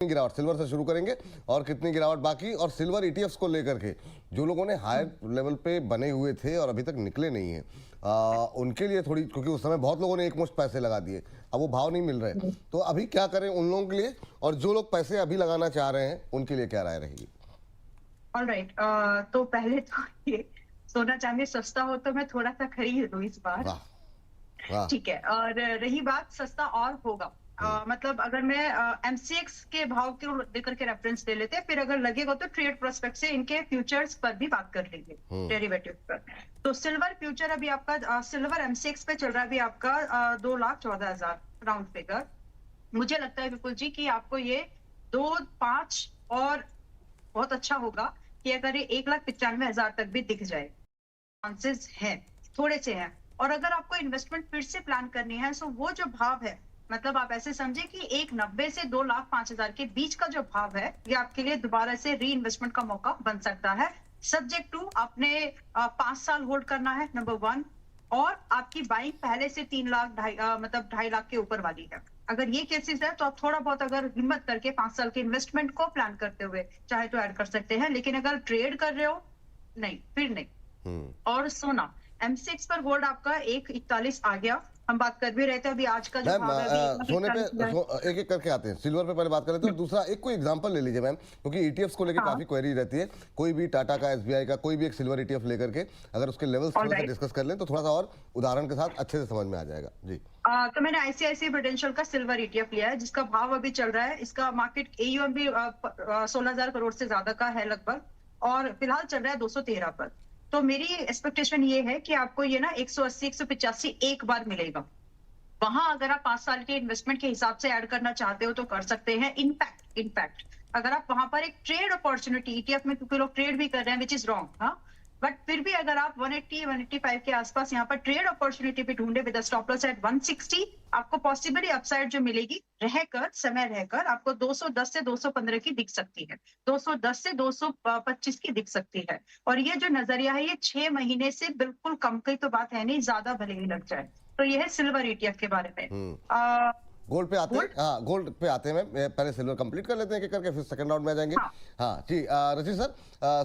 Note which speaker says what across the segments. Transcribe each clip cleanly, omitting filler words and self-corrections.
Speaker 1: गिरावट, सिल्वर से शुरू करेंगे और कितनी गिरावट बाकी, और सिल्वर ईटीएफ्स को लेकर के जो लोगों ने हायर लेवल पे बने हुए थे और अभी तक निकले नहीं हैं, उनके लिए थोड़ी, क्योंकि उस समय बहुत लोगों ने एक मुश्त पैसे लगा दिए, अब वो भाव नहीं मिल रहे, तो अभी क्या करें उन लोगों के लिए, और जो लोग पैसे अभी लगाना चाह रहे हैं उनके लिए क्या राय रहेगी?
Speaker 2: ऑलराइट, तो पहले तो ये सोना चांदी सस्ता हो तो मैं थोड़ा सा खरीद लूं इस बार।
Speaker 1: वाह वाह।
Speaker 2: ठीक है, और रही बात सस्ता और होगा, मतलब अगर मैं एमसीएक्स के भाव को लेकर के रेफरेंस ले लेते हैं, फिर अगर लगेगा तो ट्रेड प्रोस्पेक्ट से इनके फ्यूचर्स पर भी बात कर लेंगे, डेरिवेटिव पर। तो सिल्वर फ्यूचर अभी आपका सिल्वर एमसीएक्स पे चल रहा है अभी आपका 2,14,000 राउंड फिगर। मुझे लगता है विपुल जी कि आपको ये 2-5 और बहुत अच्छा होगा कि अगर ये 1,95,000 तक भी दिख जाए, चांसेस हैं, थोड़े से हैं। और अगर आपको इन्वेस्टमेंट फिर से प्लान करनी है, तो वो जो भाव है, मतलब आप ऐसे समझे कि 1,90,000 से 2,05,000 के बीच का जो भाव है, ये आपके लिए दोबारा से री इन्वेस्टमेंट का मौका बन सकता है, सब्जेक्ट टू आपने 5 साल होल्ड करना है, नंबर 1, और आपकी बाइंग पहले से 3 लाख मतलब 2.5 लाख के ऊपर वाली है। अगर ये केसेस है तो आप थोड़ा बहुत अगर हिम्मत करके 5 साल के इन्वेस्टमेंट को प्लान करते हुए चाहे तो ऐड कर सकते हैं, लेकिन अगर ट्रेड कर रहे हो, नहीं, फिर नहीं। और सोना एमसीएक्स पर होल्ड आपका 1,41 आ गया, हम बात कर भी रहे थे अभी आज का जो
Speaker 1: मैम,
Speaker 2: भाव है अभी
Speaker 1: सोने पे
Speaker 2: 1,41
Speaker 1: एक एक करके आते हैं, सिल्वर पे पहले बात कर लेते हैं, और दूसरा एक कोई एग्जांपल ले लीजिए मैम, क्योंकि ईटीएफ्स को लेकर
Speaker 2: हाँ,
Speaker 1: काफी क्वेरी रहती है, कोई भी टाटा का, एसबीआई का, कोई भी एक सिल्वर ईटीएफ लेकर के अगर उसके लेवल्स थोड़ा सा डिस्कस कर लें तो थोड़ा सा और उदाहरण के साथ अच्छे से समझ में आ जाएगा जी।
Speaker 2: तो मैंने आईसीआईसीआई प्रूडेंशियल का सिल्वर ईटीएफ लिया है, जिसका भाव अभी चल रहा है, इसका मार्केट एयूएम भी 16,000 करोड़ से ज्यादा का है लगभग, और फिलहाल चल रहा है 213 पर। तो मेरी एक्सपेक्टेशन ये है कि आपको ये ना 180-185 एक बार मिलेगा। वहां अगर आप 5 साल के इन्वेस्टमेंट के हिसाब से ऐड करना चाहते हो तो कर सकते हैं। इनफैक्ट अगर आप वहां पर एक ट्रेड अपॉर्चुनिटी, ईटीएफ में क्योंकि लोग ट्रेड भी कर रहे हैं, विच इज रॉन्ग, हाँ, बट फिर भी अगर आप 180-185 के आसपास यहाँ पर ट्रेड अपॉर्चुनिटी भी ढूंढे विद स्टॉप लॉस एट 160, आपको पॉसिबली अपसाइड जो मिलेगी समय रहकर आपको 210 से 215 की दिख सकती है, 210 से 225 की दिख सकती है। और ये जो नजरिया है, ये 6 महीने से बिल्कुल कम की तो बात है नहीं, ज्यादा भले ही लग जाए। तो ये है सिल्वर ईटीएफ के बारे में।
Speaker 1: गोल्ड पे आते हैं,
Speaker 2: गोल्ड,
Speaker 1: हाँ गोल्ड पे आते हैं मैम, पहले सिल्वर कंप्लीट कर लेते हैं एक करके, फिर सेकंड राउंड में आ जाएंगे।
Speaker 2: हाँ,
Speaker 1: हाँ जी, रशीद सर,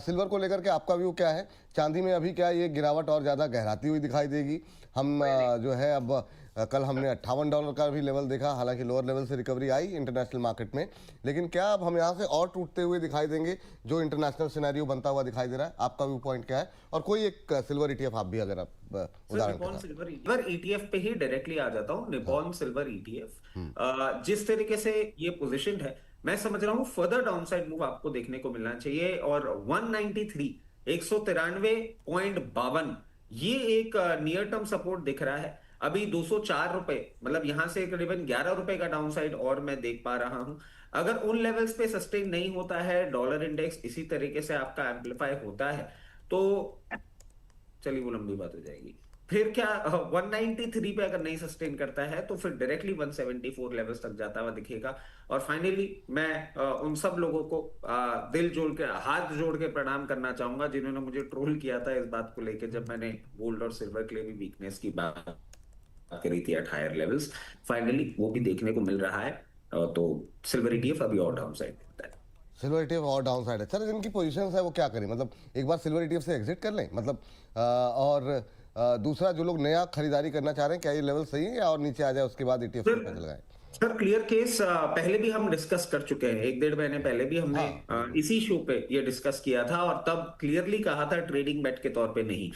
Speaker 1: सिल्वर को लेकर के आपका व्यू क्या है? चांदी में अभी क्या ये गिरावट और ज़्यादा गहराती हुई दिखाई देगी? हम जो है अब कल हमने $58 का भी लेवल देखा, हालांकि लोअर लेवल से रिकवरी आई इंटरनेशनल मार्केट में, लेकिन क्या अब हम यहाँ से और टूटते हुए दिखाई देंगे जो इंटरनेशनल सिनेरियो बनता हुआ दिखाई दे रहा है? आपका व्यू पॉइंट क्या है? और कोई एक सिल्वर ईटीएफ आप भी अगर आप उदाहरण
Speaker 3: निपॉन सिल्वर ईटीएफ पे ही डायरेक्टली आ जाता हूँ। निपॉन सिल्वर ईटीएफ जिस तरीके से ये पोजीशन है, मैं समझ रहा हूँ फर्दर डाउनसाइड मूव आपको देखने को मिलना चाहिए, और 193 193.52 ये एक नियर टर्म सपोर्ट दिख रहा है। अभी 204 रुपए, मतलब यहां से करीबन 11 रुपए का डाउनसाइड और मैं देख पा रहा हूं। अगर उन लेवल्स पे सस्टेन नहीं होता है, डॉलर इंडेक्स इसी तरीके से आपका एम्पलीफाई होता है, तो चलिए वो लंबी बात हो जाएगी। फिर क्या 193 पे अगर नहीं सस्टेन करता है तो फिर डायरेक्टली 174 लेवल्स तक जाता हुआ दिखेगा। और फाइनली मैं उन सब लोगों को दिल जोड़ के, हाथ जोड़ के प्रणाम करना चाहूंगा जिन्होंने मुझे ट्रोल किया था इस बात को लेकर, जब मैंने गोल्ड और सिल्वर के लिए भी वीकनेस की बात करी थी एट हायर लेवल्स। फाइनली वो भी देखने को मिल रहा है, तो सिल्वर ईटीएफ अभी और डाउन साइड है।
Speaker 1: सिल्वर ईटीएफ और डाउन साइड है सर, जिनकी पोजीशंस है वो क्या करें? मतलब एक बार सिल्वर ईटीएफ से एग्जिट कर लें, मतलब और दूसरा जो लोग नया खरीदारी करना चाह रहे हैं, क्या ये लेवल सही है या और नीचे आ जाए उसके बाद ईटीएफ पे पैसे लगाएं?
Speaker 3: सर क्लियर केस पहले भी हम डिस्कस कर चुके हैं, 1-1.5 महीने पहले भी हमने इसी शो पे ये डिस्कस किया था, और तब क्लियरली कहा था ट्रेडिंग बेट के तौर पे नहीं।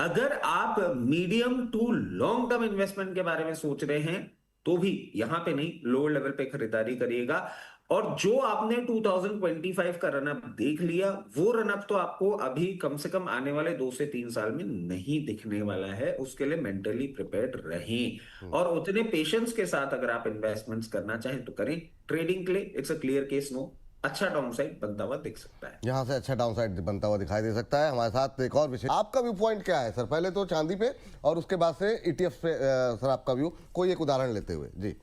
Speaker 3: अगर आप medium to long term investment के बारे में सोच रहे हैं तो भी यहां पे नहीं, लोअर लेवल पे खरीदारी करिएगा। और जो आपने 2025 का रनअप देख लिया, वो रनअप तो आपको अभी कम से कम आने वाले 2 से 3 साल में नहीं दिखने वाला है। उसके लिए मेंटली प्रिपेयर्ड रहें, और उतने पेशेंस के साथ अगर आप इन्वेस्टमेंट्स करना चाहें तो करें। ट्रेडिंग के लिए it's a clear case no, अच्छा डाउनसाइड बनता हुआ दिख सकता है,
Speaker 1: यहाँ से अच्छा डाउनसाइड बनता हुआ दिखाई दे सकता है। हमारे साथ एक और विषय, आपका व्यू पॉइंट क्या है सर? पहले तो चांदी पे और उसके बाद से ईटीएफ पे सर आपका व्यू, कोई एक उदाहरण लेते हुए जी।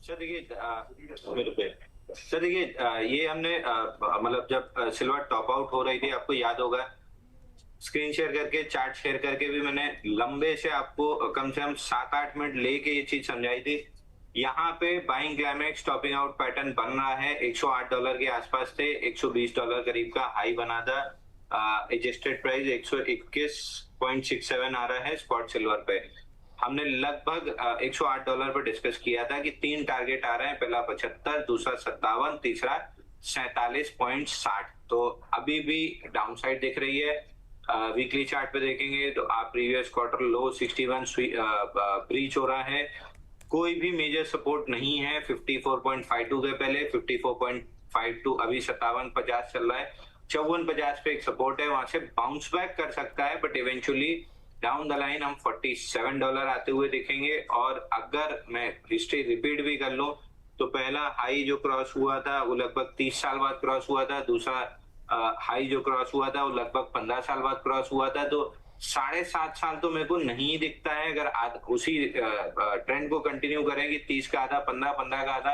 Speaker 4: सर देखिए, ये हमने मतलब जब सिल्वर टॉप आउट हो रही थी, आपको याद होगा, स्क्रीन शेयर करके, चार्ट शेयर करके भी मैंने लंबे से आपको कम से कम 7-8 मिनट लेके ये चीज समझाई थी यहाँ पे buying climax topping out pattern बन रहा है। $108 के आसपास थे, $120 करीब का हाई बना था। एडजस्टेड प्राइस 121.67 आ रहा है स्पॉट सिल्वर पे। हमने लगभग $108 पर डिस्कस किया था कि 3 टारगेट आ रहे हैं, पहला 75, दूसरा 57, तीसरा 47.60। तो अभी भी डाउनसाइड दिख रही है। वीकली चार्ट पे देखेंगे तो आप प्रीवियस क्वार्टर लो 61 ब्रीच हो रहा है। कोई भी मेजर सपोर्ट नहीं है 54.52 के पहले, 54.52 अभी 57.50 चल रहा है। 54.50 पे एक सपोर्ट है, वहां से बाउंस बैक कर सकता है, but eventually down the line हम $47 आते हुए दिखेंगे। और अगर मैं हिस्ट्री रिपीट भी कर लूं तो पहला हाई जो क्रॉस हुआ था वो लगभग 30 साल बाद क्रॉस हुआ था, दूसरा हाई जो क्रॉस हुआ था वो लगभग 15 साल बाद क्रॉस हुआ था। तो 7.5 साल तो मेरे को नहीं दिखता है। अगर उसी ट्रेंड को कंटिन्यू करें कि 30 का आधा, 15 का आधा,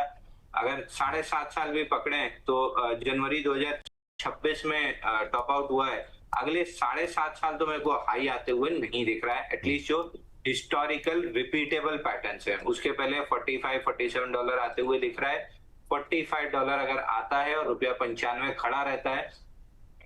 Speaker 4: अगर 7.5 साल भी पकड़े तो जनवरी 2026 में टॉप आउट हुआ है। अगले 7.5 साल तो मेरे को हाई आते हुए नहीं दिख रहा है, एटलीस्ट जो हिस्टोरिकल रिपीटेबल पैटर्न्स है। उसके पहले $45-47 आते हुए दिख रहा है। $45 अगर आता है और ₹95 खड़ा रहता है,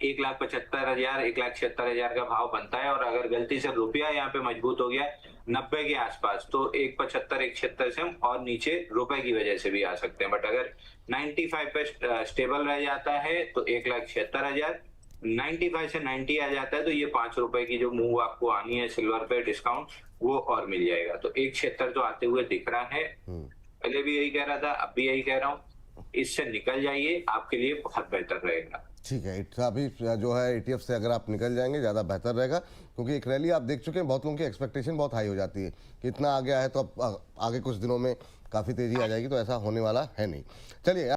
Speaker 4: 1,75,000 1,76,000 का भाव बनता है। और अगर गलती से रुपया यहाँ पे मजबूत हो गया 90 के आसपास तो 1,75-1,76 से हम और नीचे रुपए की वजह से भी आ सकते हैं। बट अगर 95 पे स्टेबल रह जाता है तो 1,76,000, 95 से 90 आ जाता है तो ये ₹5 की जो मूव आपको आनी है सिल्वर पे डिस्काउंट, वो और मिल जाएगा। तो 1,76 तो आते हुए दिख रहा है। पहले भी यही कह रहा था, अब भी यही कह रहा हूँ, इससे निकल जाइए, आपके लिए बहुत बेहतर रहेगा।
Speaker 1: ठीक है, अभी जो है ETF से अगर आप निकल जाएंगे ज़्यादा बेहतर रहेगा, क्योंकि एक रैली आप देख चुके हैं, बहुत लोगों की एक्सपेक्टेशन बहुत हाई हो जाती है कि इतना आ गया है तो अब आगे कुछ दिनों में काफ़ी तेज़ी आ जाएगी, तो ऐसा होने वाला है नहीं। चलिए।